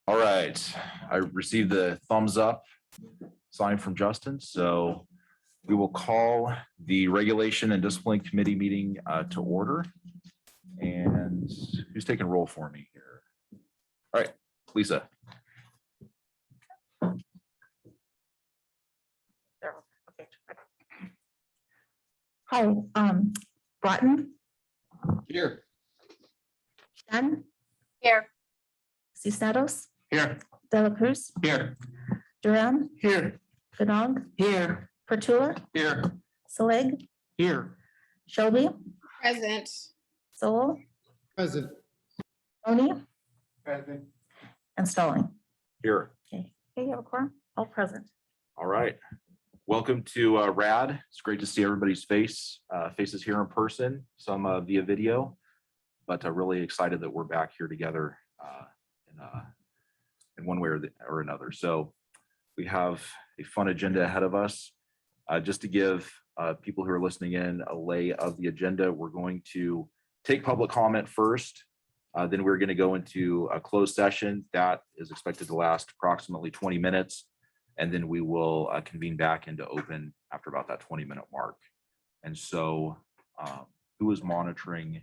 All right, I received the thumbs up sign from Justin, so we will call the Regulation and Discipline Committee meeting to order. And who's taking roll for me here? All right, Lisa. Hi, Broughton, Here. Dunn, Here. Cisneros, Here. De La Cruz, Here. Durant, Here. Ganong, Here. Pertula, Here. Saleg, Here. Shelby, Present. Sowell, Present. Oni, Present. and Stalling. Here. Okay, you have a quorum, all present. All right. Welcome to RAD. It's great to see everybody's faces here in person, some via video, but really excited that we're back here together in one way or another. So we have a fun agenda ahead of us. Just to give people who are listening in a lay of the agenda, we're going to take public comment first. Then we're going to go into a closed session that is expected to last approximately 20 minutes. And then we will convene back into open after about that 20-minute mark. And so who is monitoring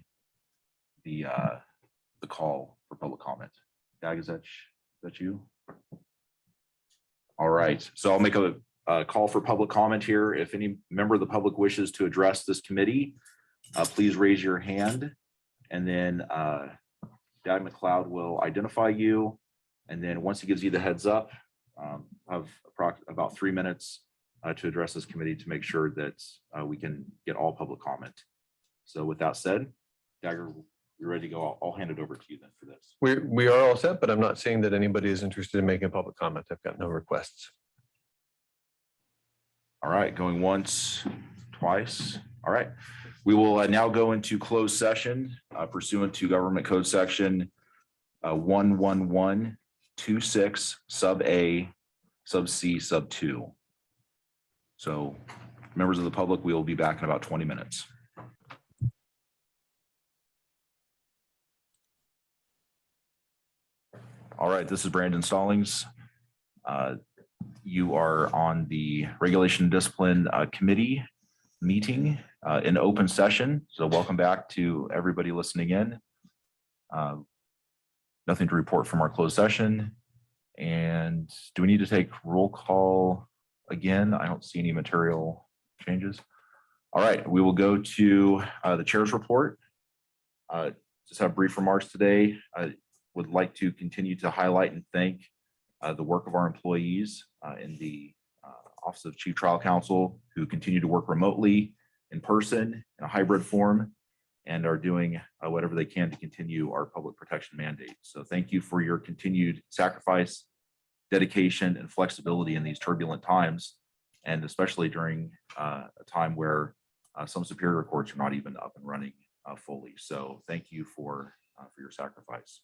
the call for public comment? Dag, is that you? All right, so I'll make a call for public comment here. If any member of the public wishes to address this committee, please raise your hand. And then Dag McLeod will identify you. And then once he gives you the heads up, have about 3 minutes to address this committee to make sure that we can get all public comment. So with that said, Dagger, you're ready to go. I'll hand it over to you then for this. We are all set, but I'm not seeing that anybody is interested in making a public comment. I've got no requests. All right, going once, twice. All right, we will now go into closed session pursuant to Government Code Section 11126 sub A sub C sub 2. So members of the public, we will be back in about 20 minutes. All right, this is Brandon Stallings. You are on the Regulation and Discipline Committee meeting in open session. So welcome back to everybody listening in. Nothing to report from our closed session. And do we need to take roll call again? I don't see any material changes. All right, we will go to the chair's report. Just have brief remarks today. I would like to continue to highlight and thank the work of our employees in the Office of Chief Trial Counsel who continue to work remotely, in person, in a hybrid form, and are doing whatever they can to continue our public protection mandate. So thank you for your continued sacrifice, dedication, and flexibility in these turbulent times, and especially during a time where some superior courts are not even up and running fully. So thank you for your sacrifice.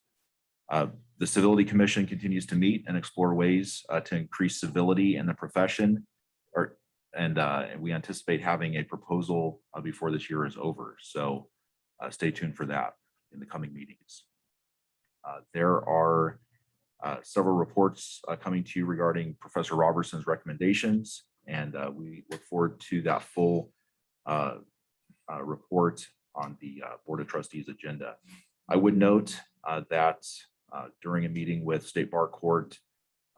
The Civility Commission continues to meet and explore ways to increase civility in the profession, and we anticipate having a proposal before this year is over. So stay tuned for that in the coming meetings. There are several reports coming to you regarding Professor Robertson's recommendations, and we look forward to that full report on the Board of Trustees agenda. I would note that during a meeting with State Bar Court,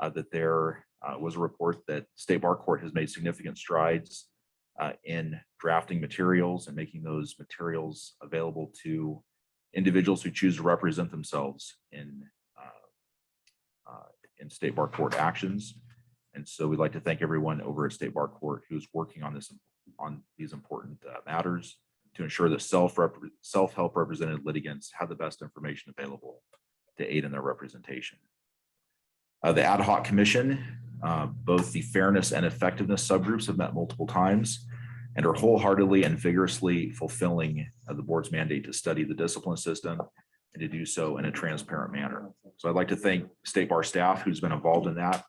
that there was a report that State Bar Court has made significant strides in drafting materials and making those materials available to individuals who choose to represent themselves in State Bar Court actions. And so we'd like to thank everyone over at State Bar Court who's working on these important matters to ensure that self-help represented litigants have the best information available to aid in their representation. The Ad Hoc Commission, both the fairness and effectiveness subgroups have met multiple times and are wholeheartedly and vigorously fulfilling the board's mandate to study the discipline system and to do so in a transparent manner. So I'd like to thank State Bar staff who's been involved in that,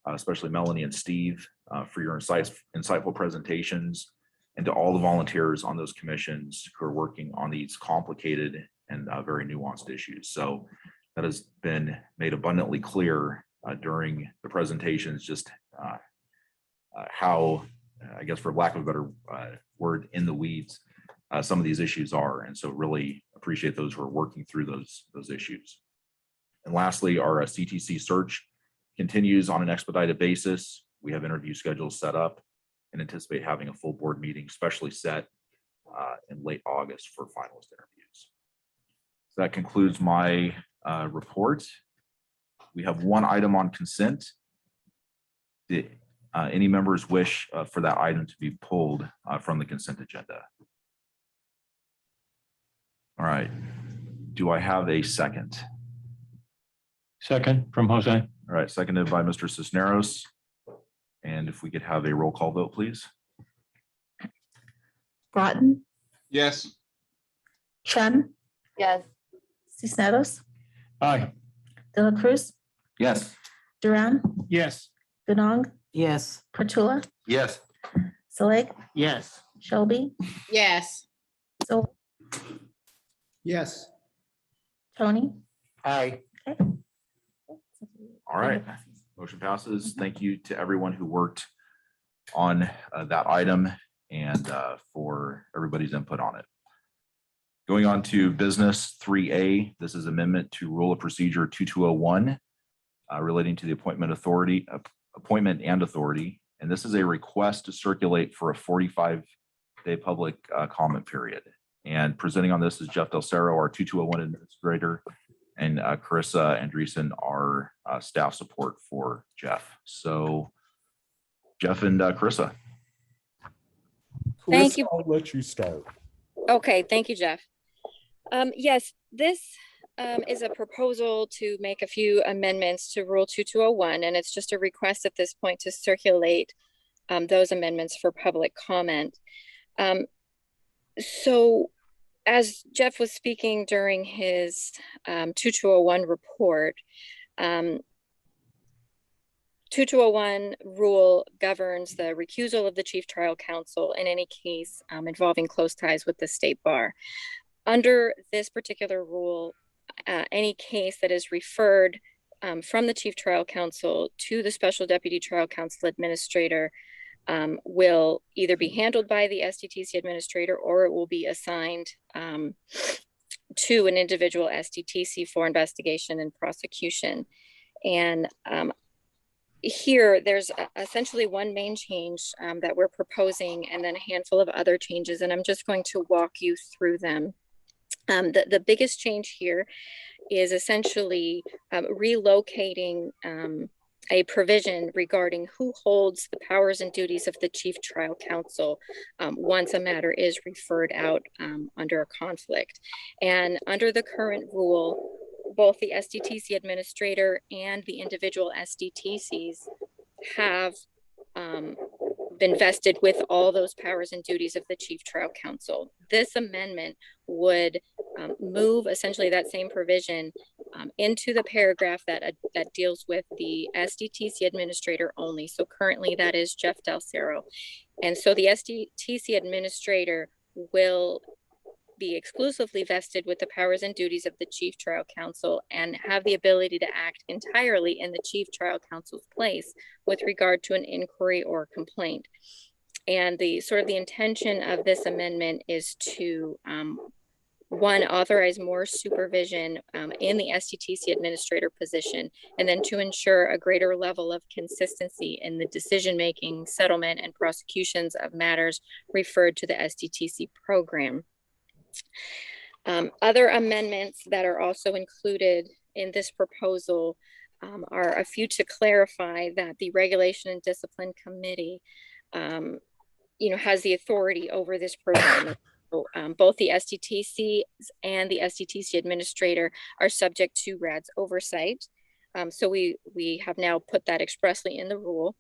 especially Melanie and Steve, for your insightful presentations, and to all the volunteers on those commissions who are working on these complicated and very nuanced issues. So that has been made abundantly clear during the presentations, just how, I guess for lack of a better word, in the weeds, some of these issues are. And so really appreciate those who are working through those issues. And lastly, our CTC search continues on an expedited basis. We have interview schedules set up and anticipate having a full board meeting specially set in late August for finalist interviews. So that concludes my report. We have one item on consent. Did any members wish for that item to be pulled from the consent agenda? All right. Do I have a second? Second from Jose. All right, seconded by Mr. Cisneros. And if we could have a roll call vote, please. Broughton, Yes. Chen, Yes. Cisneros, Aye. De La Cruz, Yes. Durant, Yes. Ganong, Yes. Petula, Yes. Selig, Yes. Shelby, Yes. Stoll, Yes. Tony. Aye. Okay. All right. Motion passes. Thank you to everyone who worked on that item and for everybody's input on it. Going on to business 3A, this is amendment to Rule of Procedure 2201 relating to the appointment and authority. And this is a request to circulate for a 45-day public comment period. And presenting on this is Jeff Del Cerro, our 2201 administrator, and Carissa Andreessen, our staff support for Jeff. So Jeff and Carissa. Thank Carissa, you. I'll let you start. Okay, thank you, Jeff. Yes, this is a proposal to make a few amendments to Rule 2201, and it's just a request at this point to circulate those amendments for public comment. So as Jeff was speaking during his 2201 report, 2201 rule governs the recusal of the chief trial counsel in any case involving close ties with the state bar. Under this particular rule, any case that is referred from the chief trial counsel to the special deputy trial counsel administrator will either be handled by the SDTC administrator or it will be assigned to an individual SDTC for investigation and prosecution. And here there's essentially one main change that we're proposing and then a handful of other changes, and I'm just going to walk you through them. The biggest change here is essentially relocating a provision regarding who holds the powers and duties of the chief trial counsel once a matter is referred out under a conflict. And under the current rule, both the SDTC administrator and the individual SDTCs have been vested with all those powers and duties of the chief trial counsel. This amendment would move essentially that same provision into the paragraph that deals with the SDTC administrator only. So currently that is Jeff Del Cerro. And so the SDTC administrator will be exclusively vested with the powers and duties of the chief trial counsel and have the ability to act entirely in the chief trial counsel's place with regard to an inquiry or complaint. And the sort of the intention of this amendment is to one, authorize more supervision in the SDTC administrator position, and then to ensure a greater level of consistency in the decision-making, settlement, and prosecutions of matters referred to the SDTC program. Other amendments that are also included in this proposal are a few to clarify that the Regulation and Discipline Committee has the authority over this program. So, both the SDTC and the SDTC administrator are subject to RAD's oversight. So we have now put that expressly in the rule.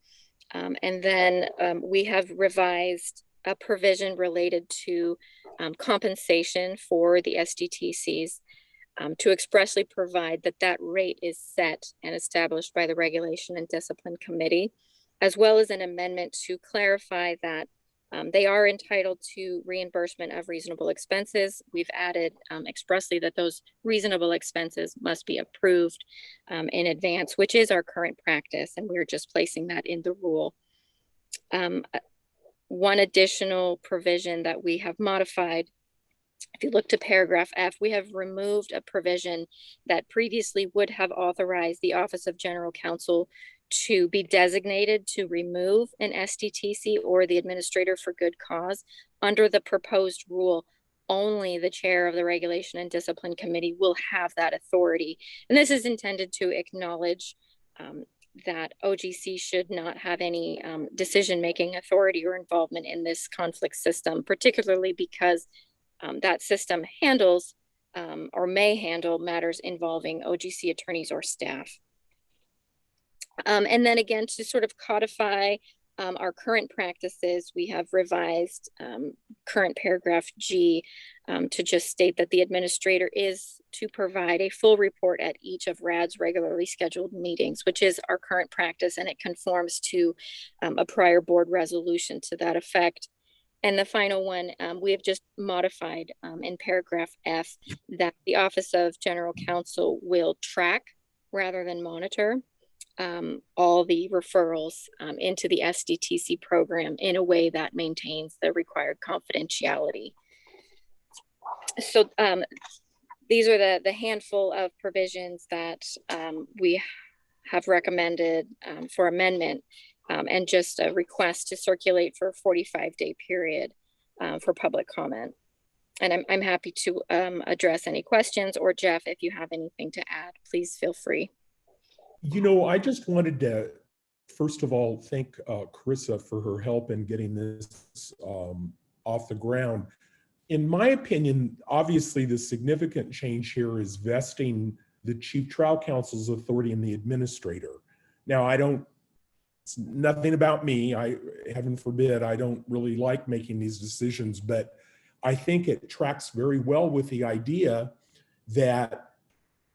And then we have revised a provision related to compensation for the SDTCs to expressly provide that rate is set and established by the Regulation and Discipline Committee, as well as an amendment to clarify that They are entitled to reimbursement of reasonable expenses. We've added expressly that those reasonable expenses must be approved in advance, which is our current practice, and we're just placing that in the rule. One additional provision that we have modified, if you look to paragraph F, we have removed a provision that previously would have authorized the Office of General Counsel to be designated to remove an SDTC or the administrator for good cause. Under the proposed rule, only the chair of the Regulation and Discipline Committee will have that authority. And this is intended to acknowledge that OGC should not have any decision-making authority or involvement in this conflict system, particularly because that system handles or may handle matters involving OGC attorneys or staff. And then again, to sort of codify our current practices, we have revised current paragraph G to just state that the administrator is to provide a full report at each of RAD's regularly scheduled meetings, which is our current practice, and it conforms to a prior board resolution to that effect. And the final one, we have just modified in paragraph F that the Office of General Counsel will track rather than monitor all the referrals into the SDTC program in a way that maintains the required confidentiality. So these are the handful of provisions that we have recommended for amendment, and just a request to circulate for a 45-day period for public comment. And I'm happy to address any questions, or Jeff, if you have anything to add, please feel free. You know, I just wanted to, first of all, thank Carissa for her help in getting this off the ground. In my opinion, obviously the significant change here is vesting the Chief Trial Counsel's authority in the administrator. Now, it's nothing about me. Heaven forbid, I don't really like making these decisions, but I think it tracks very well with the idea that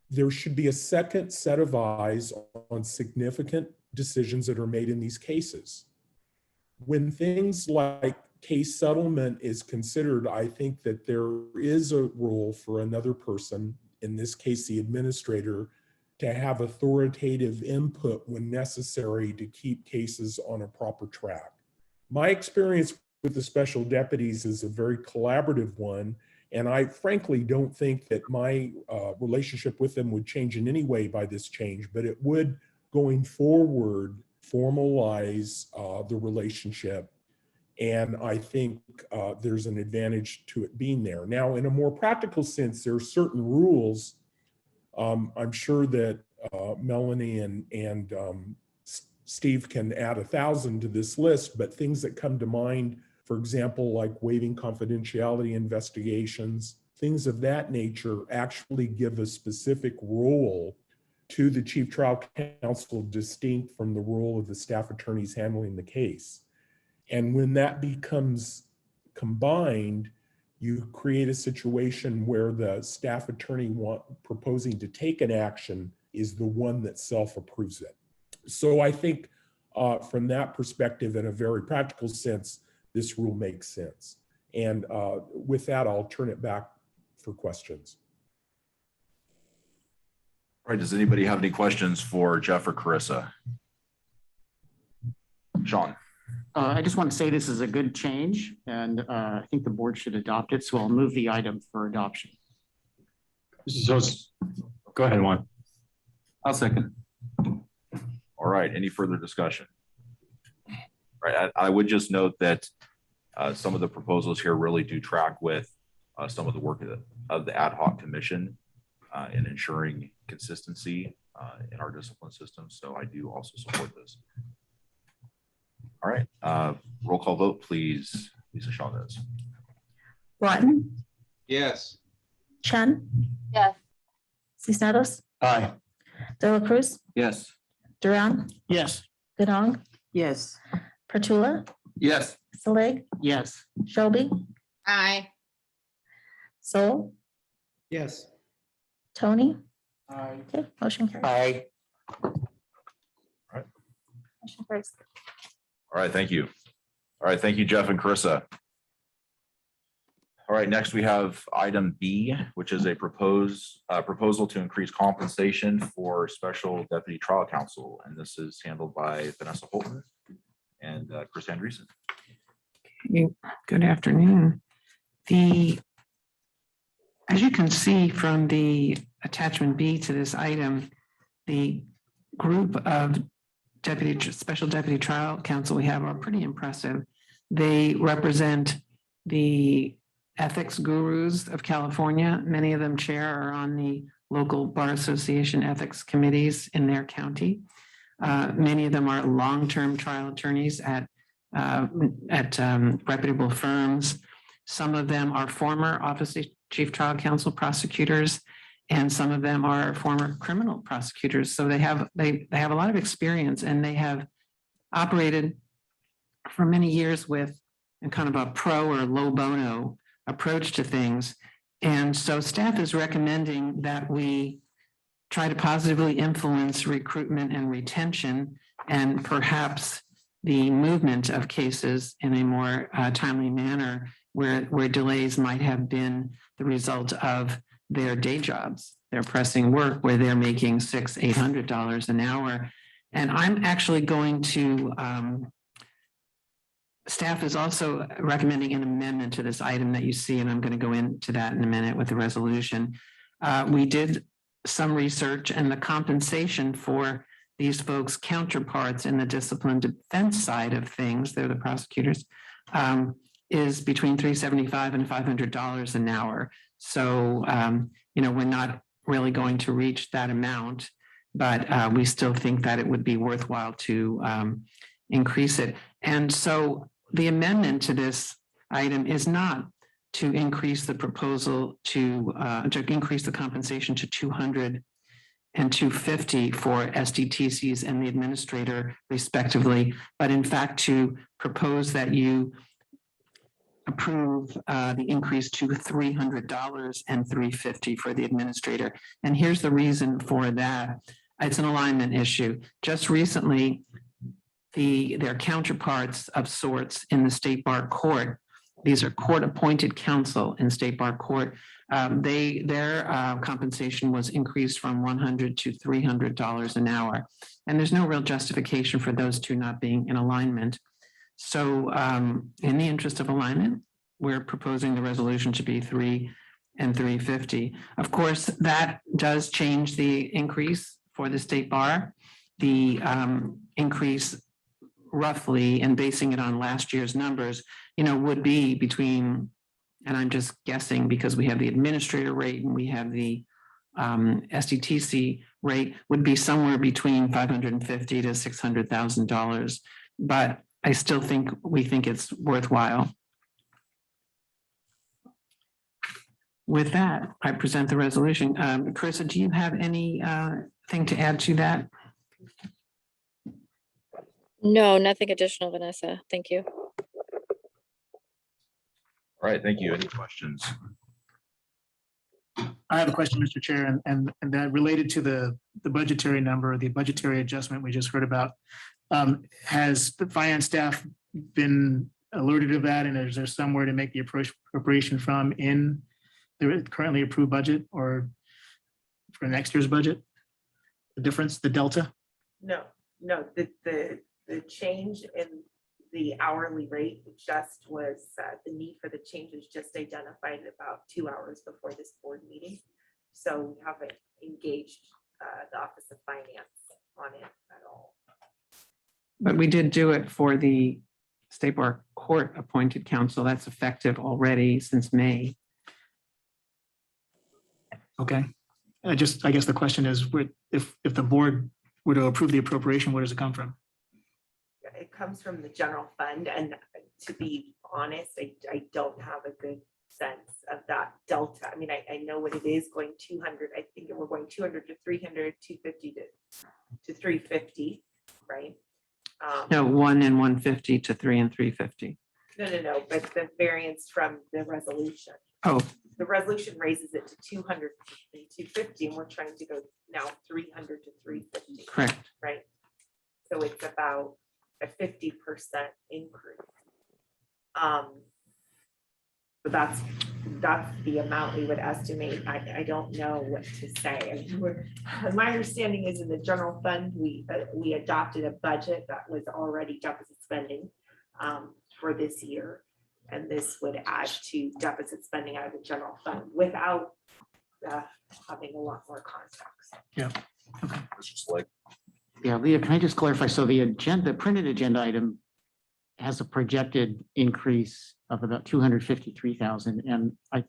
there should be a second set of eyes on significant decisions that are made in these cases. When things like case settlement is considered, I think that there is a role for another person, in this case, the administrator, to have authoritative input when necessary to keep cases on a proper track. My experience with the special deputies is a very collaborative one, and I frankly don't think that my relationship with them would change in any way by this change, but it would, going forward, formalize the relationship. And I think there's an advantage to it being there. Now, in a more practical sense, there are certain rules. I'm sure that Melanie and Steve can add 1,000 to this list, but things that come to mind, for example, like waiving confidentiality investigations, things of that nature actually give a specific role to the Chief Trial Counsel distinct from the role of the staff attorneys handling the case. And when that becomes combined, you create a situation where the staff attorney proposing to take an action is the one that self-approves it. So I think from that perspective, in a very practical sense, this rule makes sense. And with that, I'll turn it back for questions. All right, does anybody have any questions for Jeff or Carissa? Sean. I just want to say this is a good change, and I think the board should adopt it. So I'll move the item for adoption. So go ahead, Juan. I'll second. All right, any further discussion? All right, I would just note that some of the proposals here really do track with some of the work of the ad hoc commission in ensuring consistency in our discipline system. So I do also support this. All right, roll call vote, please. Lisa Chavez. Broughton, Yes. Chen, Yes. Cisneros, Aye. De La Cruz, Yes. Durant, Yes. Gadong, Yes. Pertula, Yes. Saleg, Yes. Shelby, Aye. Sol, Yes. Tony. Aye. Okay, motion carries. Aye. Motion carries. All right, thank you. All right, thank you, Jeff and Carissa. All right, next we have item B, which is a proposal to increase compensation for special deputy trial counsel. And this is handled by Vanessa Holton and Chris Andreessen. Good afternoon. As you can see from the attachment B to this item, the group of special deputy trial counsel we have are pretty impressive. They represent the ethics gurus of California. Many of them chair or on the local bar association ethics committees in their county. Many of them are long-term trial attorneys at reputable firms. Some of them are former Office of Chief Trial Counsel prosecutors, and some of them are former criminal prosecutors. So they have a lot of experience, and they have operated for many years with kind of a pro or low bono approach to things. And so staff is recommending that we try to positively influence recruitment and retention, and perhaps the movement of cases in a more timely manner where delays might have been the result of their day jobs, their pressing work, where they're making $600-800 an hour. And I'm actually going to, staff is also recommending an amendment to this item that you see, and I'm going to go into that in a minute with the resolution. We did some research, and the compensation for these folks' counterparts in the discipline defense side of things, they're the prosecutors, is between $375 and $500 an hour. So, we're not really going to reach that amount, but we still think that it would be worthwhile to increase it. And so the amendment to this item is not to increase the proposal to increase the compensation to $200 and $250 for SDTCs and the administrator respectively, but in fact to propose that you approve the increase to $300 and $350 for the administrator. And here's the reason for that. It's an alignment issue. Just recently, their counterparts of sorts in the state bar court, these are court-appointed counsel in state bar court, their compensation was increased from $100 to $300 an hour. And there's no real justification for those two not being in alignment. So in the interest of alignment, we're proposing the resolution to be $300 and $350. Of course, that does change the increase for the state bar. The increase roughly, and basing it on last year's numbers, would be between, and I'm just guessing because we have the administrator rate and we have the SDTC rate, would be somewhere between $550,000 to $600,000. But I still think we think it's worthwhile. With that, I present the resolution. Carissa, do you have anything to add to that? No, nothing additional, Vanessa. Thank you. All right, thank you. Any questions? I have a question, Mr. Chair, and that related to the budgetary number, the budgetary adjustment we just heard about. Has the finance staff been alerted of that, and is there somewhere to make the appropriation from in the currently approved budget or for next year's budget? The difference, the delta? No, the change in the hourly rate just was the need for the change was just identified about 2 hours before this board meeting. So we haven't engaged the Office of Finance on it at all. But we did do it for the state bar court appointed counsel. That's effective already since May. Okay. I guess the question is, if the board were to approve the appropriation, where does it come from? It comes from the general fund, and to be honest, I don't have a good sense of that delta. I mean, I know what it is going 200. I think we're going 200 to 300, 250 to 350, right? No, 1 and 150 to 3 and 350. No, but the variance from the resolution. Oh, The resolution raises it to 200 and 250, and we're trying to go now 300 to 350. correct. Right? So it's about a 50% increase. But that's the amount we would estimate. I don't know what to say. My understanding is in the general fund, we adopted a budget that was already deficit spending for this year. And this would add to deficit spending out of the general fund without having a lot more context. Yeah. It's just like, Yeah, Leah, can I just clarify? So the agenda, printed agenda item has a projected increase of about 253,000. And I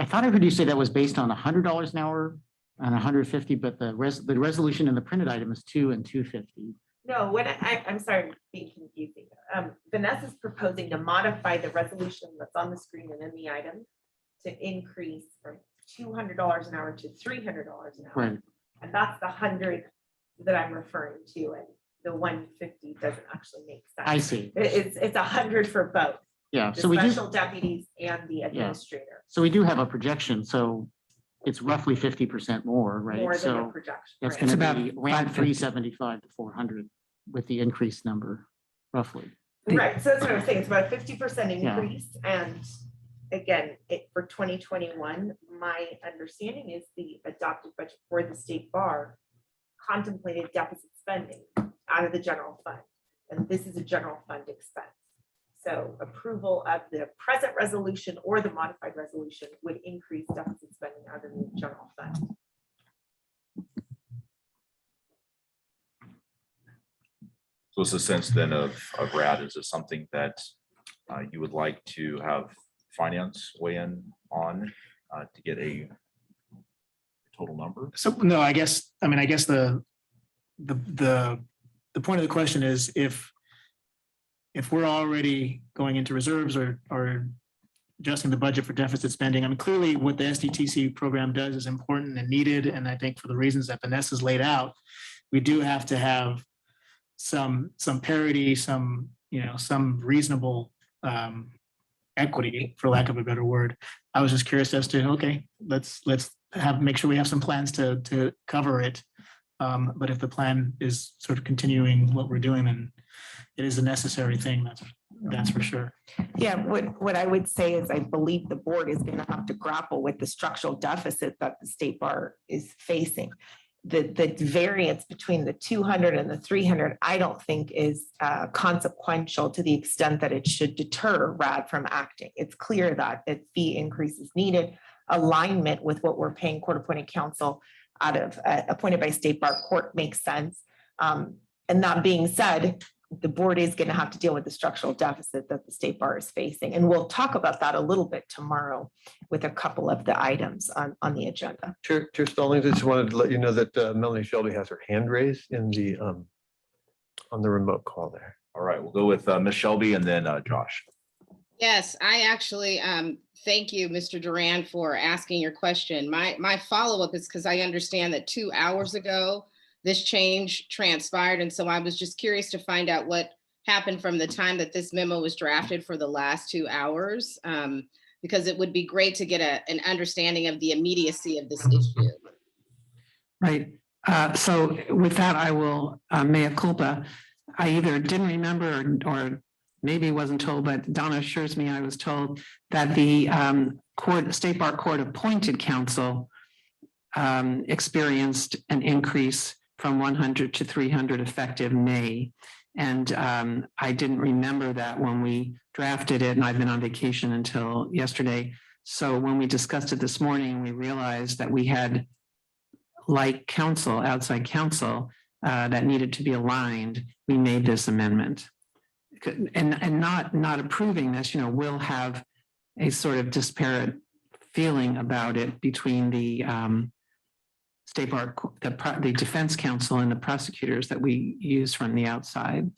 thought I heard you say that was based on $100 an hour and 150, but the resolution in the printed item is 2 and 250. No, what I'm sorry, I'm being confusing. Vanessa's proposing to modify the resolution that's on the screen and in the item to increase from $200 an hour to $300 an hour. Right. And that's the 100 that I'm referring to, and the 150 doesn't actually make sense. I see. It's 100 for both, Yeah. the So we do. special deputies and the administrator, So we do have a projection. So it's roughly 50% more, right? more than the So projection. that's right? going It's to about be around 550. 375 to 400 with the increased number, roughly. Right, so that's what I'm saying, it's about a 50% Yeah. increase, and again, for 2021, my understanding is the adopted budget for the state bar contemplated deficit spending out of the general fund, and this is a general fund expense. So approval of the present resolution or the modified resolution would increase deficit spending out of the general fund. so it's a sense then of Brad, is it something that you would like to have finance weigh in on to get a total number? So no, I guess the point of the question is if we're already going into reserves or adjusting the budget for deficit spending, I mean, clearly what the SDTC program does is important and needed. And I think for the reasons that Vanessa's laid out, we do have to have some parity, some reasonable equity, for lack of a better word. I was just curious as to, okay, let's make sure we have some plans to cover it. But if the plan is sort of continuing what we're doing, then it is a necessary thing. That's for sure. Yeah, what I would say is I believe the board is going to have to grapple with the structural deficit that the state bar is facing. The variance between the 200 and the 300, I don't think is consequential to the extent that it should deter RAD from acting. It's clear that a fee increase is needed, alignment with what we're paying court-appointed counsel out of appointed by state bar court makes sense. And that being said, the board is going to have to deal with the structural deficit that the state bar is facing. And we'll talk about that a little bit tomorrow with a couple of the items on the agenda. Chair Stallings, I just wanted to let you know that Melanie Shelby has her hand raised in the on the remote call there. All right, we'll go with Ms. Shelby and then Josh. Yes, I actually thank you, Mr. Durant, for asking your question. My follow-up is because I understand that 2 hours ago, this change transpired. And so I was just curious to find out what happened from the time that this memo was drafted for the last 2 hours, because it would be great to get an understanding of the immediacy of this issue. Right. So with that, I will mea culpa. I either didn't remember or maybe wasn't told, but Donna assures me I was told that the state bar court appointed counsel experienced an increase from 100 to 300 effective May. And I didn't remember that when we drafted it, and I've been on vacation until yesterday. So when we discussed it this morning, we realized that we had like counsel, outside counsel, that needed to be aligned. We made this amendment. And not approving this, will have a sort of disparate feeling about it between the state bar, the defense counsel and the prosecutors that we use from the outside.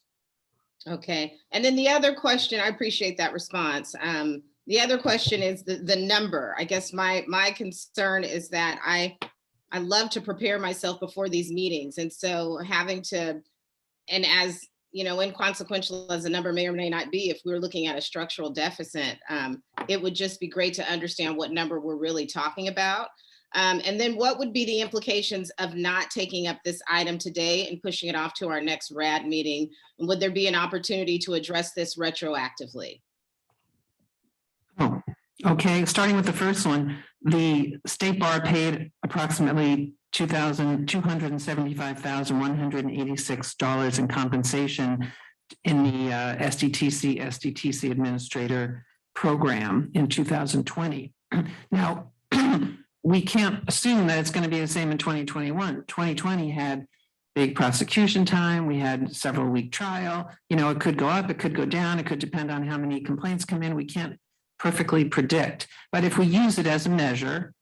Okay. And then the other question, I appreciate that response. The other question is the number. I guess my concern is that I love to prepare myself before these meetings. And so having to, and as inconsequential as the number may or may not be, if we're looking at a structural deficit, it would just be great to understand what number we're really talking about. And then what would be the implications of not taking up this item today and pushing it off to our next RAD meeting? And would there be an opportunity to address this retroactively? Okay, starting with the first one, the state bar paid approximately $275,186 in compensation in the SDTC administrator program in 2020. Now, we can't assume that it's going to be the same in 2021. 2020 had big prosecution time. We had several week trial. You know, it could go up, it could go down. It could depend on how many complaints come in. We can't perfectly predict. But if we use it as a measure,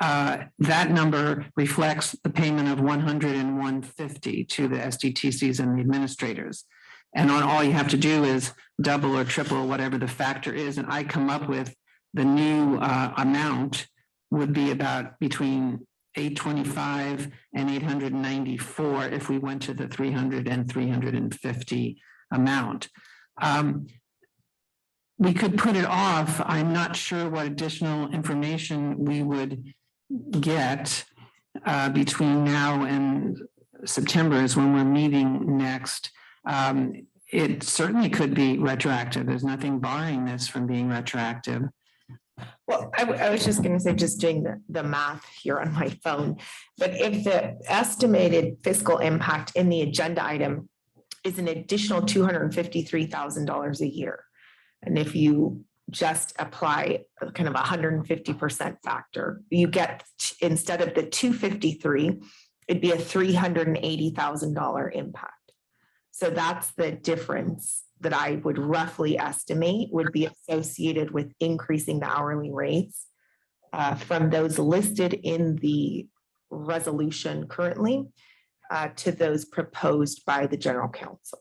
that number reflects the payment of $100 and $150 to the SDTCs and the administrators. And on all you have to do is double or triple whatever the factor is. And I come up with the new amount would be about between 825 and 894 if we went to the 300 and 350 amount. We could put it off. I'm not sure what additional information we would get between now and September is when we're meeting next. It certainly could be retroactive. There's nothing barring this from being retroactive. Well, I was just going to say, just doing the math here on my phone, but if the estimated fiscal impact in the agenda item is an additional $253,000 a year, and if you just apply kind of 150% factor, you get, instead of the 253, it'd be a $380,000 impact. So that's the difference that I would roughly estimate would be associated with increasing the hourly rates from those listed in the resolution currently to those proposed by the general counsel.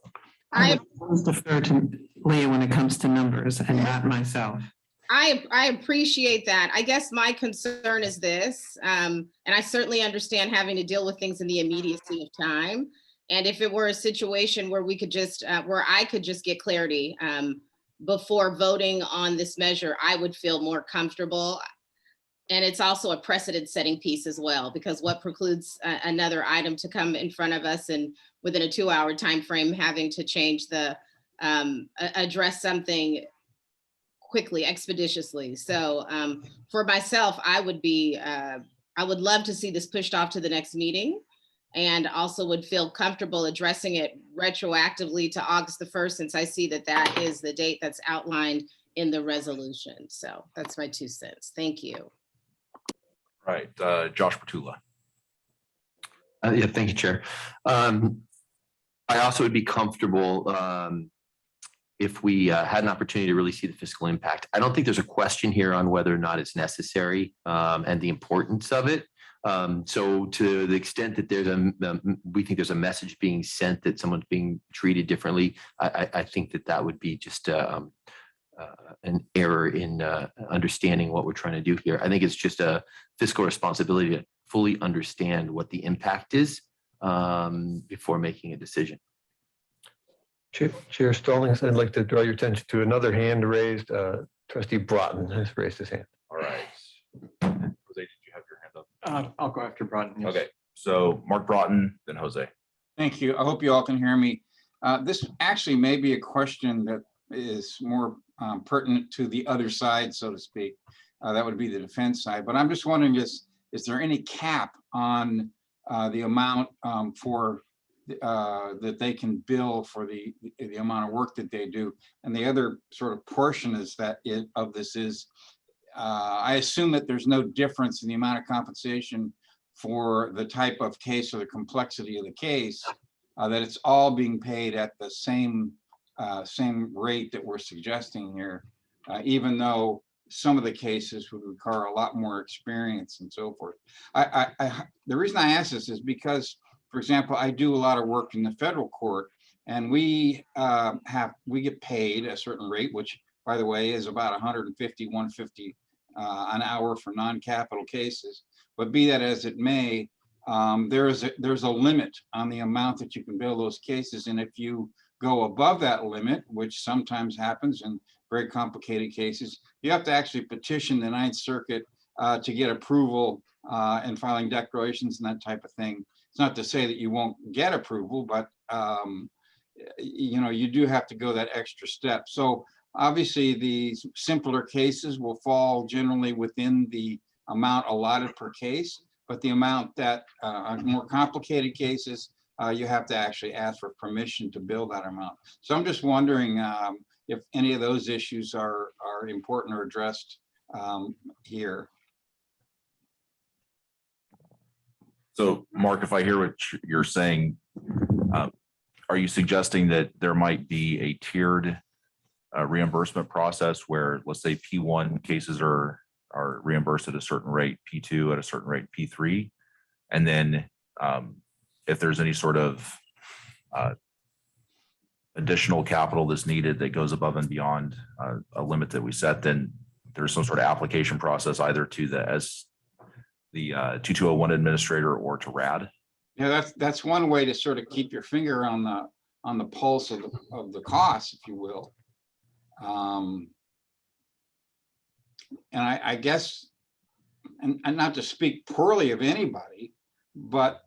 I defer to Leah when it comes to numbers and not myself. I appreciate that. I guess my concern is this, and I certainly understand having to deal with things in the immediacy of time. And if it were a situation where we could just, where I could just get clarity before voting on this measure, I would feel more comfortable. And it's also a precedent-setting piece as well, because what precludes another item to come in front of us and within a 2-hour time frame having to change the, address something quickly, expeditiously. So for myself, I would love to see this pushed off to the next meeting, and also would feel comfortable addressing it retroactively to August the 1st, since I see that that is the date that's outlined in the resolution. So that's my 2 cents. Thank you. Right, Josh Petula. Yeah, thank you, Chair. I also would be comfortable if we had an opportunity to really see the fiscal impact. I don't think there's a question here on whether or not it's necessary and the importance of it. So to the extent that there's we think there's a message being sent that someone's being treated differently, I think that would be just an error in understanding what we're trying to do here. I think it's just a fiscal responsibility to fully understand what the impact is before making a decision. Chair Stallings, I'd like to draw your attention to another hand raised. Trustee Broughton has raised his hand. All right. Jose, did you have your hand up? I'll go after Broughton. Yes. Okay, so Mark Broughton, then Jose. Thank you. I hope you all can hear me. This actually may be a question that is more pertinent to the other side, so to speak. That would be the defense side. But I'm just wondering, is there any cap on the amount for that they can bill for the amount of work that they do? And the other sort of portion is that of this is, I assume that there's no difference in the amount of compensation for the type of case or the complexity of the case, that it's all being paid at the same rate that we're suggesting here, even though some of the cases would require a lot more experience and so forth. The reason I ask this is because, for example, I do a lot of work in the federal court, and we get paid a certain rate, which, by the way, is about $150, $150 an hour for non-capital cases. But be that as it may, there's a limit on the amount that you can bill those cases, and if you go above that limit, which sometimes happens in very complicated cases, you have to actually petition the Ninth Circuit to get approval and filing declarations and that type of thing. It's not to say that you won't get approval, but you know, you do have to go that extra step. So obviously the simpler cases will fall generally within the amount allotted per case, but the amount that are more complicated cases, you have to actually ask for permission to bill that amount. So I'm just wondering if any of those issues are important or addressed here. So Mark, if I hear what you're saying, are you suggesting that there might be a tiered reimbursement process where, let's say, P1 cases are reimbursed at a certain rate, P2 at a certain rate, P3, and then if there's any sort of additional capital that's needed that goes above and beyond a limit that we set, then there's some sort of application process either to the 2201 administrator or to RAD? Yeah, that's one way to sort of keep your finger on the pulse of the cost, if you will. And I guess, and not to speak poorly of anybody, but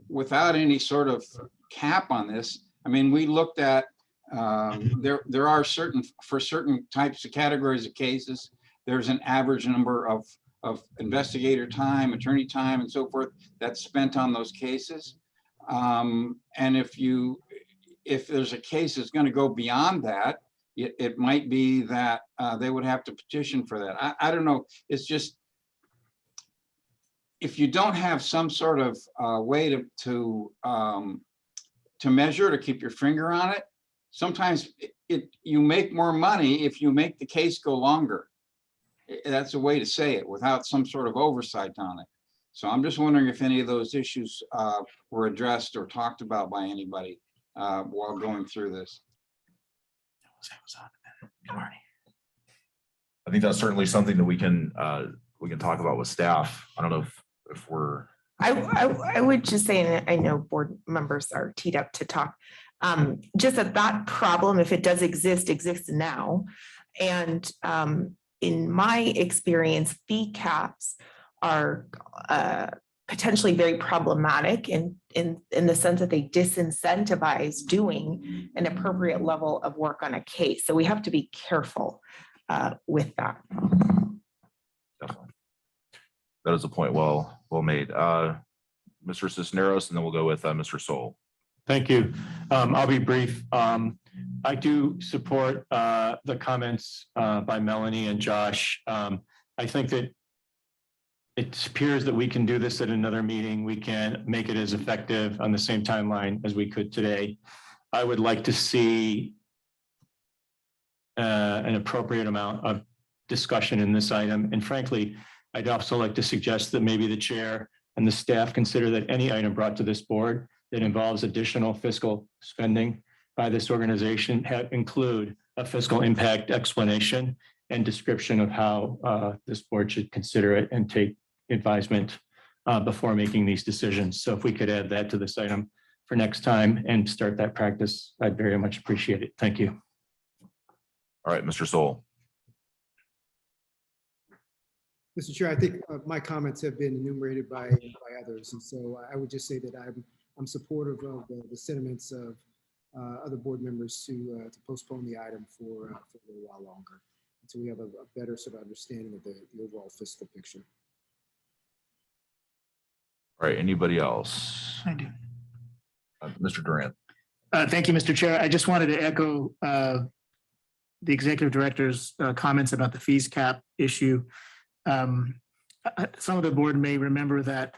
without any sort of cap on this, I mean, we looked at there are for certain types of categories of cases, there's an average number of investigator time, attorney time, and so forth that's spent on those cases. And if there's a case that's going to go beyond that, it might be that they would have to petition for that. I don't know. It's just, if you don't have some sort of way to measure, to keep your finger on it, sometimes you make more money if you make the case go longer. That's a way to say it without some sort of oversight on it. So I'm just wondering if any of those issues were addressed or talked about by anybody while going through this. I think that's certainly something that we can talk about with staff. I don't know if we're. I would just say, and I know board members are teed up to talk, just that problem, if it does exist, exists now. And in my experience, fee caps are potentially very problematic in the sense that they disincentivize doing an appropriate level of work on a case. So we have to be careful with that. Definitely. That is a point well made. Mr. Cisneros, and then we'll go with Mr. Soul. Thank you. I'll be brief. I do support the comments by Melanie and Josh. I think that it appears that we can do this at another meeting. We can make it as effective on the same timeline as we could today. I would like to see an appropriate amount of discussion in this item. And frankly, I'd also like to suggest that maybe the chair and the staff consider that any item brought to this board that involves additional fiscal spending by this organization include a fiscal impact explanation and description of how this board should consider it and take advisement before making these decisions. So if we could add that to this item for next time and start that practice, I'd very much appreciate it. Thank you. All right, Mr. Soul. Mr. Chair, I think my comments have been enumerated by others, and so I would just say that I'm supportive of the sentiments of other board members to postpone the item for a little while longer until we have a better sort of understanding of the overall fiscal picture. All right, anybody else? I do. Mr. Durant. Thank you, Mr. Chair. I just wanted to echo the executive director's comments about the fees cap issue. Some of the board may remember that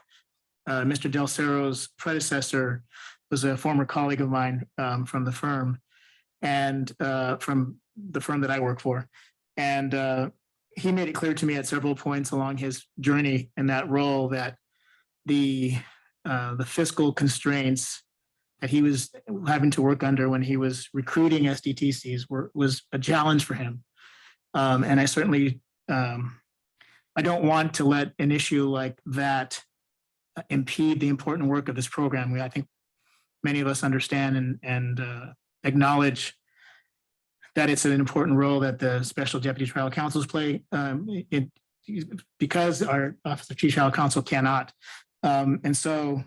Mr. Del Cerro's predecessor was a former colleague of mine from the firm and from the firm that I work for. And he made it clear to me at several points along his journey in that role that the fiscal constraints that he was having to work under when he was recruiting SDTCs was a challenge for him. And I certainly, I don't want to let an issue like that impede the important work of this program. I think many of us understand and acknowledge that it's an important role that the special deputy trial counsels play because our Office of Chief Trial Counsel cannot. And so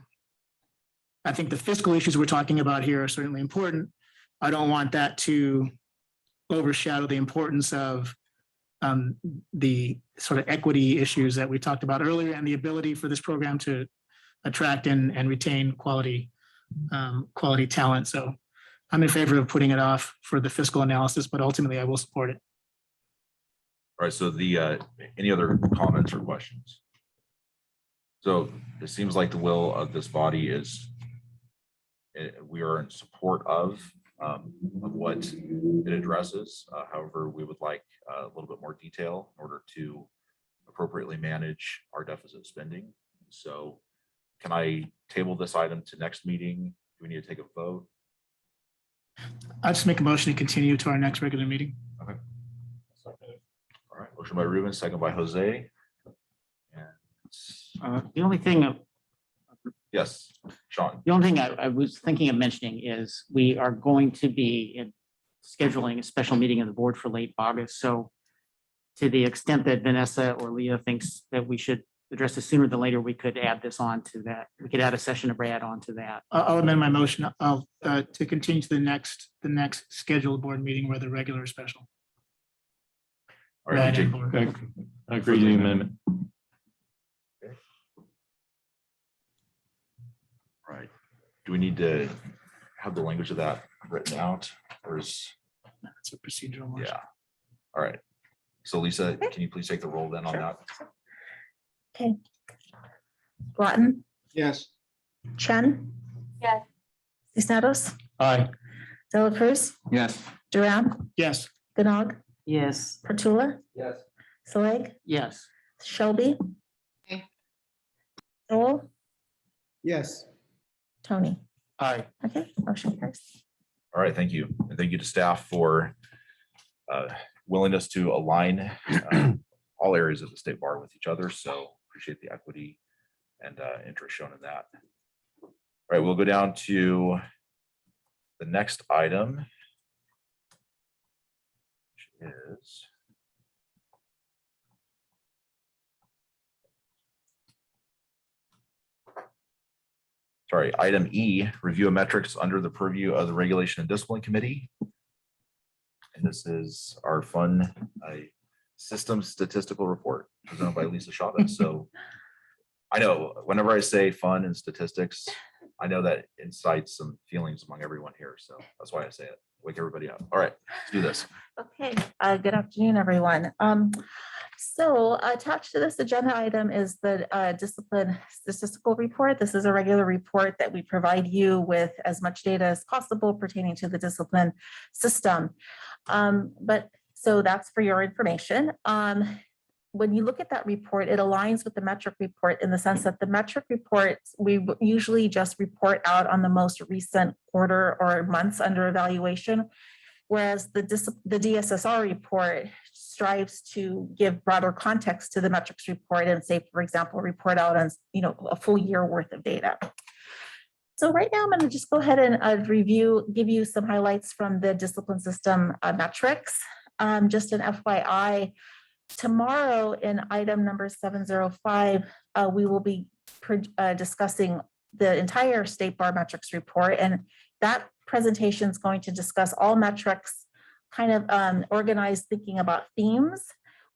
I think the fiscal issues we're talking about here are certainly important. I don't want that to overshadow the importance of the sort of equity issues that we talked about earlier and the ability for this program to attract and retain quality talent. So I'm in favor of putting it off for the fiscal analysis, but ultimately I will support it. All right, so any other comments or questions? So it seems like the will of this body is, we are in support of what it addresses. However, we would like a little bit more detail in order to appropriately manage our deficit spending. So can I table this item to next meeting? Do we need to take a vote? I'll just make a motion to continue to our next regular meeting. Okay. All right, motion by Ruben, second by Jose. And The only thing, yes, Sean. the only thing I was thinking of mentioning is we are going to be scheduling a special meeting of the board for late August. So to the extent that Vanessa or Leah thinks that we should address this sooner than later, we could add this on to that. We could add a session of Brad on to that. I'll amend my motion to continue to the next scheduled board meeting, whether regular or special. All right, Brad and Jake. board. I agree to the amendment. Right. Do we need to have the language of that written out, or is? That's a procedural motion. Yeah. All right. So Lisa, can you please take the roll then on Sure. that? Okay. Groton, Yes. Chen. Yes. Cisneros, Aye. Dela Cruz, Yes. Durant, Yes. Ganog, Yes. Pertula, Yes. Saleg, Yes. Shelby. Aye. Joel, Yes. Tony. Aye. Okay, motion carries. All right, thank you. And thank you to staff for willingness to align all areas of the state bar with each other. So appreciate the equity and interest shown in that. All right, we'll go down to the next item, which is item E, review of metrics under the purview of the Regulation and Discipline Committee. And this is our fun system statistical report presented by Lisa Chavez. So I know whenever I say fun and statistics, I know that incites some feelings among everyone here. So that's why I say it. Wake everybody up. All right, let's do this. Okay, good afternoon, everyone. So attached to this agenda item is the discipline statistical report. This is a regular report that we provide you with as much data as possible pertaining to the discipline system. So that's for your information. When you look at that report, it aligns with the metric report in the sense that the metric reports, we usually just report out on the most recent quarter or months under evaluation, whereas the DSSR report strives to give broader context to the metrics report and say, for example, report out on a full year worth of data. So right now I'm going to just go ahead and give you some highlights from the discipline system metrics. Just an FYI, tomorrow in item number 705, we will be discussing the entire state bar metrics report, and that presentation is going to discuss all metrics kind of organized thinking about themes,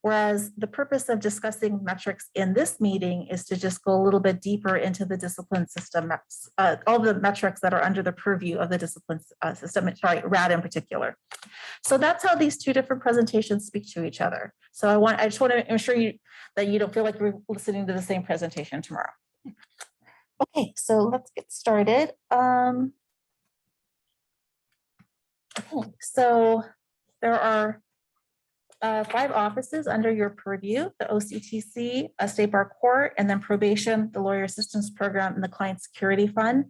whereas the purpose of discussing metrics in this meeting is to just go a little bit deeper into the discipline system, all the metrics that are under the purview of the discipline system, RAD in particular. So that's how these two different presentations speak to each other. So I just want to ensure that you don't feel like you're listening to the same presentation tomorrow. Okay, so let's get started. Okay, so there are 5 offices under your purview: the OCTC, State Bar Court, and then probation, the Lawyer Assistance Program, and the Client Security Fund.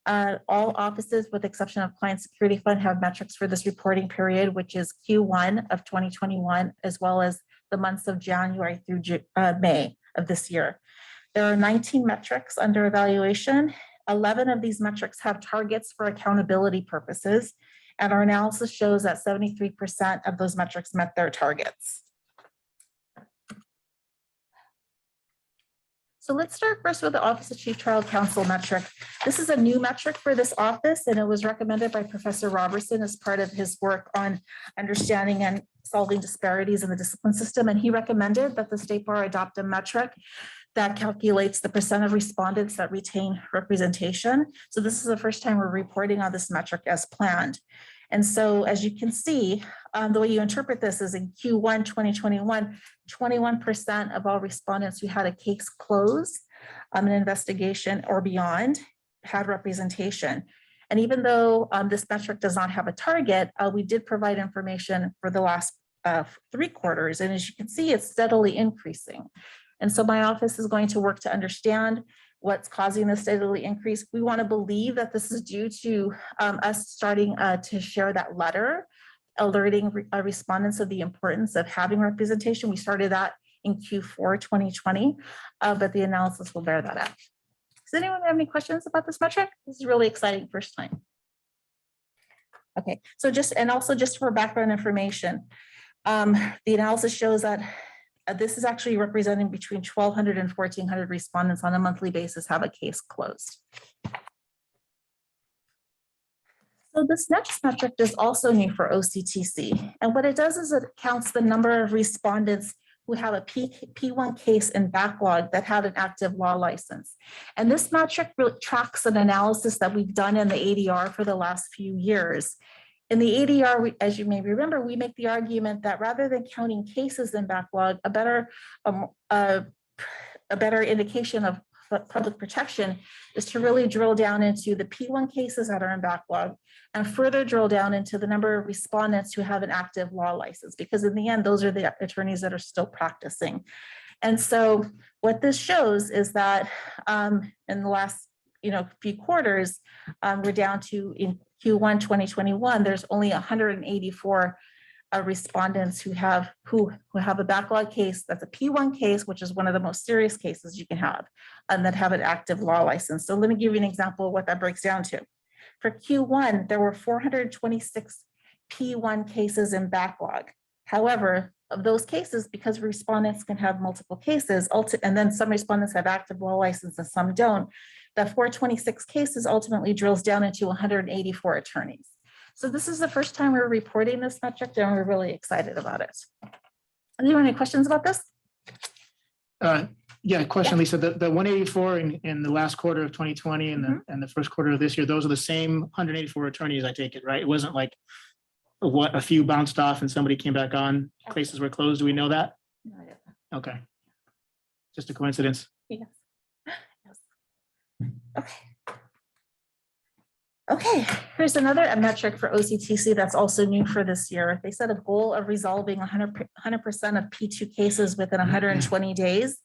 All offices, with the exception of Client Security Fund, have metrics for this reporting period, which is Q1 of 2021, as well as the months of January through May of this year. There are 19 metrics under evaluation. 11 of these metrics have targets for accountability purposes, and our analysis shows that 73% of those metrics met their targets. So let's start first with the Office of Chief Trial Counsel metric. This is a new metric for this office, and it was recommended by Professor Robertson as part of his work on understanding and solving disparities in the discipline system. And he recommended that the State Bar adopt a metric that calculates the percent of respondents that retain representation. So this is the first time we're reporting on this metric as planned. And so as you can see, the way you interpret this is in Q1 2021, 21% of all respondents who had a case closed, an investigation or beyond had representation. And even though this metric does not have a target, we did provide information for the last 3 quarters. And as you can see, it's steadily increasing. And so my office is going to work to understand what's causing this steadily increase. We want to believe that this is due to us starting to share that letter, alerting respondents of the importance of having representation. We started that in Q4 2020, but the analysis will bear that out. Does anyone have any questions about this metric? This is really exciting first time. Okay, so just for background information, the analysis shows that this is actually representing between 1,200 and 1,400 respondents on a monthly basis have a case closed. So this next metric is also new for OCTC. And what it does is it counts the number of respondents who have a P1 case in backlog that had an active law license. And this metric really tracks an analysis that we've done in the ADR for the last few years. In the ADR, as you may remember, we make the argument that rather than counting cases in backlog, a better indication of public protection is to really drill down into the P1 cases that are in backlog and further drill down into the number of respondents who have an active law license, because in the end, those are the attorneys that are still practicing. And so what this shows is that in the last few quarters, we're down to in Q1 2021, there's only 184 respondents who have a backlog case that's a P1 case, which is one of the most serious cases you can have, and that have an active law license. So let me give you an example of what that breaks down to. For Q1, there were 426 P1 cases in backlog. However, of those cases, because respondents can have multiple cases, and then some respondents have active law license and some don't, the 426 cases ultimately drills down into 184 attorneys. So this is the first time we're reporting this metric, and we're really excited about it. Are there any questions about this? Yeah, question, Lisa. The 184 in the last quarter of 2020 and the first quarter of this year, those are the same 184 attorneys, I take it, right? It wasn't like a few bounced off and somebody came back on, cases were closed. Do we know that? No, yeah. Okay. Just a coincidence. Yes. Okay. Okay, here's another metric for OCTC that's also new for this year. They set a goal of resolving 100% of P2 cases within 120 days.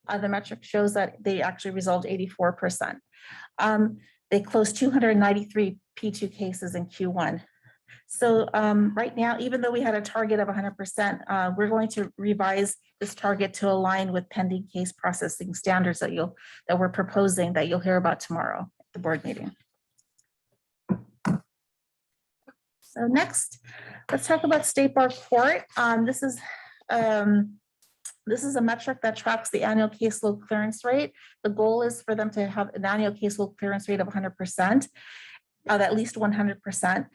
The metric shows that they actually resolved 84%. They closed 293 P2 cases in Q1. So right now, even though we had a target of 100%, we're going to revise this target to align with pending case processing standards that we're proposing that you'll hear about tomorrow at the board meeting. So next, let's talk about State Bar Court. This is a metric that tracks the annual caseload clearance rate. The goal is for them to have an annual caseload clearance rate of 100%, at least 100%.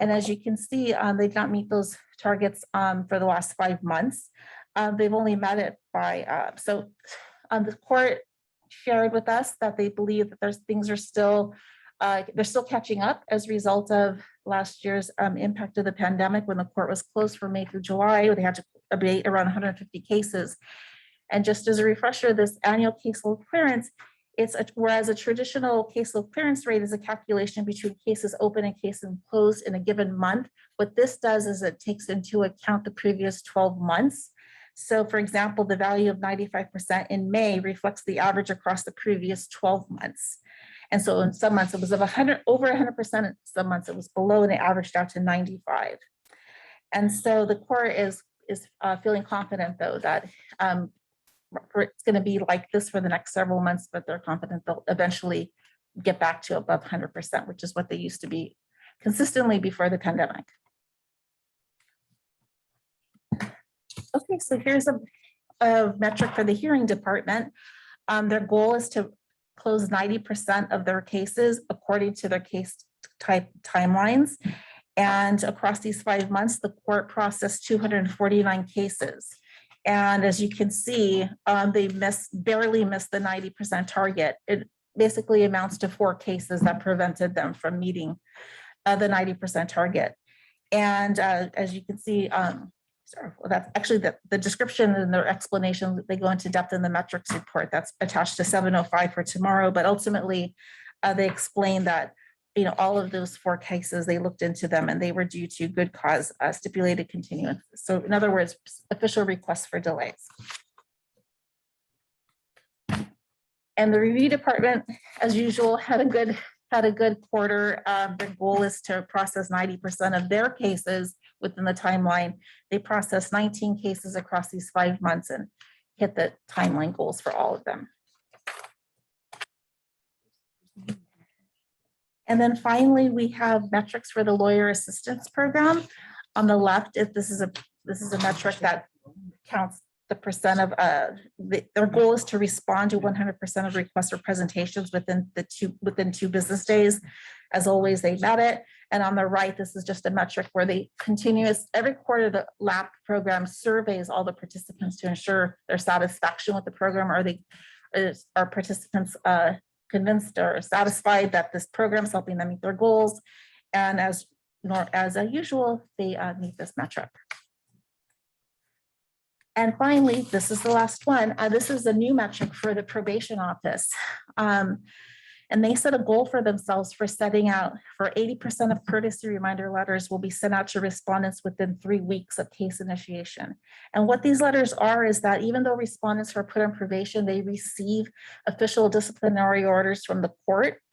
And as you can see, they did not meet those targets for the last 5 months. They've only met it by, the court shared with us that they believe that things are still, they're still catching up as a result of last year's impact of the pandemic. When the court was closed from May through July, they had to abate around 150 cases. And just as a refresher, this annual caseload clearance, whereas a traditional caseload clearance rate is a calculation between cases open and cases closed in a given month. What this does is it takes into account the previous 12 months. So for example, the value of 95% in May reflects the average across the previous 12 months. And so in some months it was over 100%, in some months it was below, and it averaged out to 95. And so the court is feeling confident though that it's going to be like this for the next several months, but they're confident they'll eventually get back to above 100%, which is what they used to be consistently before the pandemic. Okay, so here's a metric for the hearing department. Their goal is to close 90% of their cases according to their case type timelines. And across these 5 months, the court processed 249 cases. And as you can see, they barely missed the 90% target. It basically amounts to 4 cases that prevented them from meeting the 90% target. And as you can see, sorry, well, that's actually the description and their explanation. They go into depth in the metrics report that's attached to 705 for tomorrow. But ultimately, they explain that, you know, all of those 4 cases, they looked into them and they were due to good cause stipulated continuance. So in other words, official requests for delays. And the review department, as usual, had a good quarter. Their goal is to process 90% of their cases within the timeline. They processed 19 cases across these 5 months and hit the timeline goals for all of them. And then finally, we have metrics for the lawyer assistance program. On the left, this is a metric that counts the percent of their goal is to respond to 100% of requests or presentations within 2 business days. As always, they met it. And on the right, this is just a metric where they every quarter, the LAP program surveys all the participants to ensure their satisfaction with the program. Are participants convinced or satisfied that this program is helping them meet their goals? And as usual, they meet this metric. And finally, this is the last one. This is a new metric for the probation office. And they set a goal for themselves for setting out for 80% of courtesy reminder letters will be sent out to respondents within 3 weeks of case initiation. And what these letters are is that even though respondents are put on probation, they receive official disciplinary orders from the court.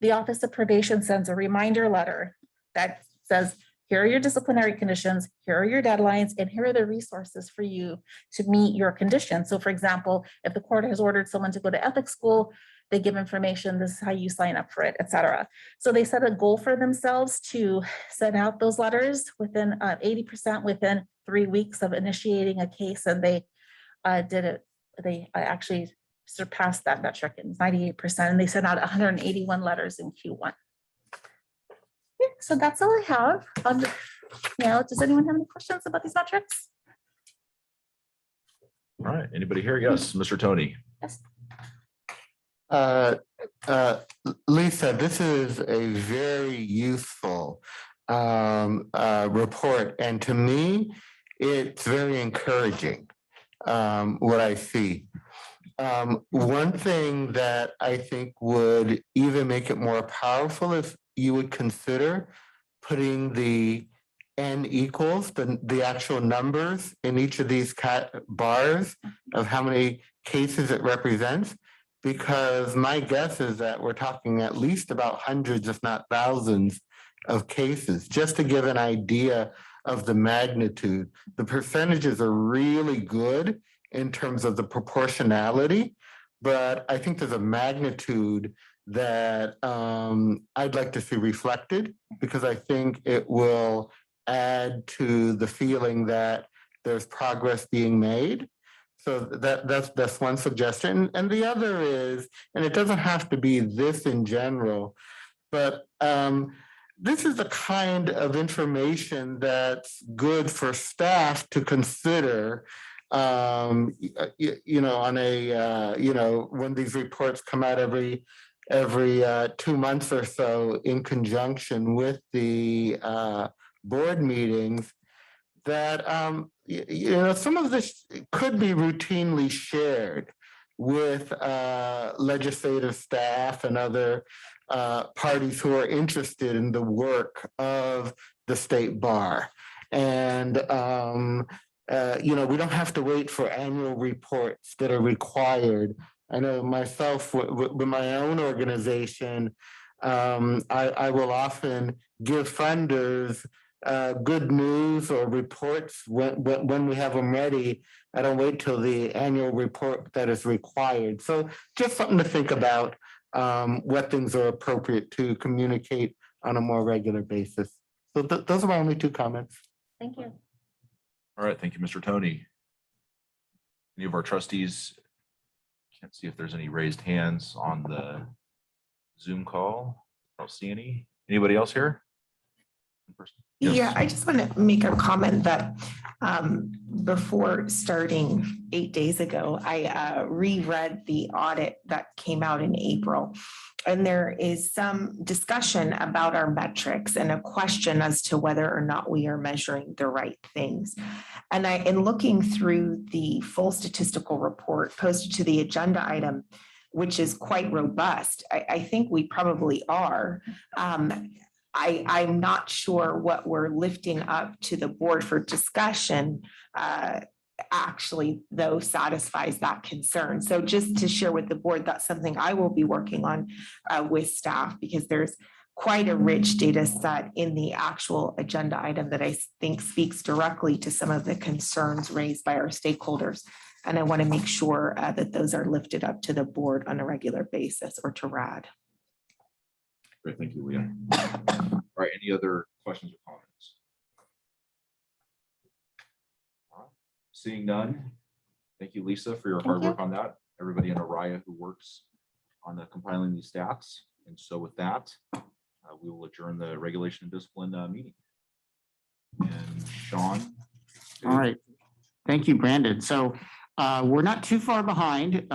The Office of Probation sends a reminder letter that says, here are your disciplinary conditions, here are your deadlines, and here are the resources for you to meet your conditions. So for example, if the court has ordered someone to go to ethics school, they give information, this is how you sign up for it, et cetera. So they set a goal for themselves to send out those letters within 80% within 3 weeks of initiating a case. And they did it, they actually surpassed that metric in 98%. And they sent out 181 letters in Q1. So that's all I have. Does anyone have any questions about these metrics? All right, anybody here? Yes, Mr. Tony. Yes. Lisa, this is a very useful report, and to me, it's very encouraging what I see. One thing that I think would even make it more powerful is you would consider putting the N equals, the actual numbers in each of these bars of how many cases it represents, because my guess is that we're talking at least about hundreds, if not thousands, of cases, just to give an idea of the magnitude. The percentages are really good in terms of the proportionality, but I think there's a magnitude that I'd like to see reflected, because I think it will add to the feeling that there's progress being made. So that's one suggestion. And the other is, and it doesn't have to be this in general, but this is the kind of information that's good for staff to consider, on a, when these reports come out every 2 months or so in conjunction with the board meetings, that some of this could be routinely shared with legislative staff and other parties who are interested in the work of the state bar. And we don't have to wait for annual reports that are required. I know myself with my own organization, I will often give funders good news or reports when we have them ready. I don't wait till the annual report that is required. So just something to think about, what things are appropriate to communicate on a more regular basis. So those are my only 2 comments. Thank you. All right, thank you, Mr. Tony. Any of our trustees Can't see if there's any raised hands on the Zoom call. I don't see any. Anybody else here? Yes. Yeah, I just want to make a comment that before starting 8 days ago, I reread the audit that came out in April. And there is some discussion about our metrics and a question as to whether or not we are measuring the right things. And in looking through the full statistical report posted to the agenda item, which is quite robust, I think we probably are. I'm not sure what we're lifting up to the board for discussion actually, though, satisfies that concern. So just to share with the board, that's something I will be working on with staff, because there's quite a rich data set in the actual agenda item that I think speaks directly to some of the concerns raised by our stakeholders. And I want to make sure that those are lifted up to the board on a regular basis, or to RAD. Great, thank you, Leah. All right, any other questions or comments? Seeing none, thank you, Lisa, for your hard work on that. Everybody in Araya who works on the compiling these stats. And so with that, we will adjourn the regulation and discipline meeting. And Sean. All right. Thank you, Brandon. So we're not too far behind.